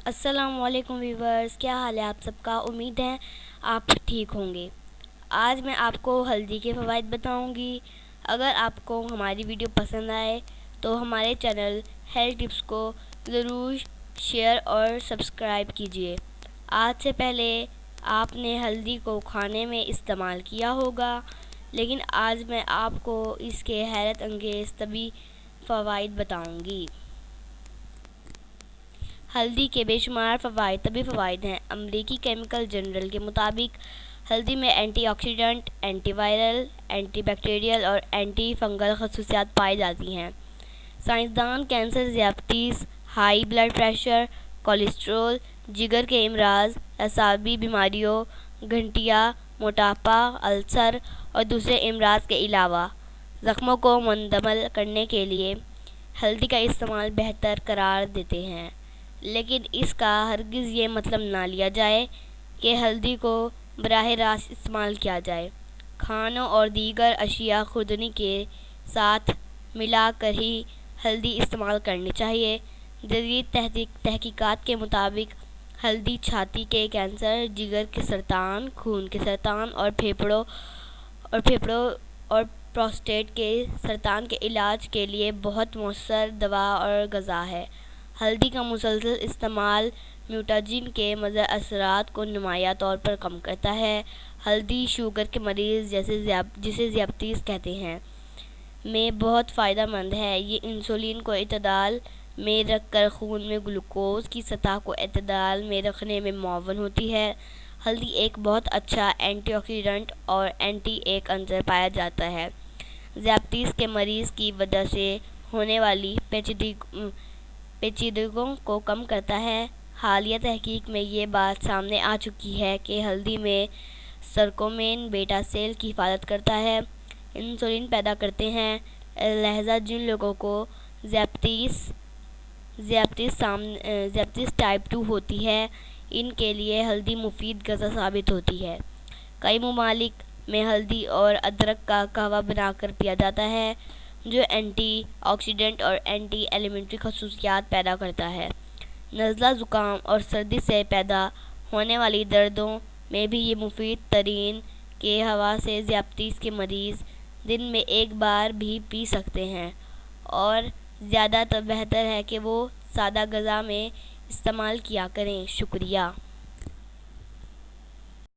السلام علیکم ویورز، کیا حال ہے آپ سب کا؟ امید ہے آپ ٹھیک ہوں گے۔ آج میں آپ کو ہلدی کے فوائد بتاؤں گی۔ اگر آپ کو ہماری ویڈیو پسند آئے تو ہمارے چینل ہیلتھ ٹپس کو ضرور شیئر اور سبسکرائب کیجیے۔ آج سے پہلے آپ نے ہلدی کو کھانے میں استعمال کیا ہوگا، لیکن آج میں آپ کو اس کے حیرت انگیز طبی فوائد بتاؤں گی۔ ہلدی کے بے شمار طبی فوائد ہیں۔ امریکی کیمیکل جرنل کے مطابق ہلدی میں antioxidant, antiviral, antibacterial اور اینٹی فنگل خصوصیات پائی جاتی ہیں۔ سائنسدان کینسر، ذیابیطس، ہائی بلڈ پریشر، کولیسٹرول، جگر کے امراض، اعصابی بیماریوں، گٹھیا، موٹاپا، السر اور دوسرے امراض کے علاوہ زخموں کو منجمد کرنے کے لیے ہلدی کا استعمال بہتر قرار دیتے ہیں۔ لیکن اس کا ہرگز یہ مطلب نہ لیا جائے کہ ہلدی کو براہ راست استعمال کیا جائے۔ کھانوں اور دیگر اشیاء خوردنی کے ساتھ ملا کر ہی ہلدی استعمال کرنی چاہیے۔ جدید تحقیقات کے مطابق ہلدی چھاتی کے کینسر، جگر کے سرطان، خون کے سرطان اور پھیپھڑوں اور پروسٹیٹ کے سرطان کے علاج کے لیے بہت مؤثر دوا اور غذا ہے۔ ہلدی کا مسلسل استعمال میوٹاجن کے مضر اثرات کو نمایاں طور پر کم کرتا ہے۔ ہلدی شوگر کے مریض جسے ذیابیطس کہتے ہیں میں بہت فائدہ مند ہے۔ یہ انسولین کو اعتدال میں رکھ کر خون میں گلوکوز کی سطح کو اعتدال میں رکھنے میں معاون ہوتی ہے۔ ہلدی ایک بہت اچھا اینٹی آکسیڈنٹ اور اینٹی ایک عنصر پایا جاتا ہے۔ ذیابیطس کے مریض کی وجہ سے ہونے والی پیچیدگیوں کو کم کرتا ہے۔ حالیہ تحقیق میں یہ بات سامنے آ چکی ہے کہ ہلدی میں سرکومین بیٹا سیل کی حفاظت کرتا ہے، انسولین پیدا کرتے ہیں۔ لہذا جن لوگوں کو ذیابیطس ٹائپ 2 ہوتی ہے، ان کے لیے ہلدی مفید غذا ثابت ہوتی ہے۔ کئی ممالک میں ہلدی اور ادرک کا قہوہ بنا کر پیا جاتا ہے، جو اینٹی آکسیڈنٹ اور اینٹی انفلیمیٹری خصوصیات پیدا کرتا ہے۔ نزلہ، زکام اور سردی سے پیدا ہونے والی دردوں میں بھی یہ مفید ترین کے حوالے سے ذیابیطس کے مریض دن میں ایک بار بھی پی سکتے ہیں، اور زیادہ بہتر ہے کہ وہ سادہ غذا میں استعمال کیا کریں۔ شکریہ۔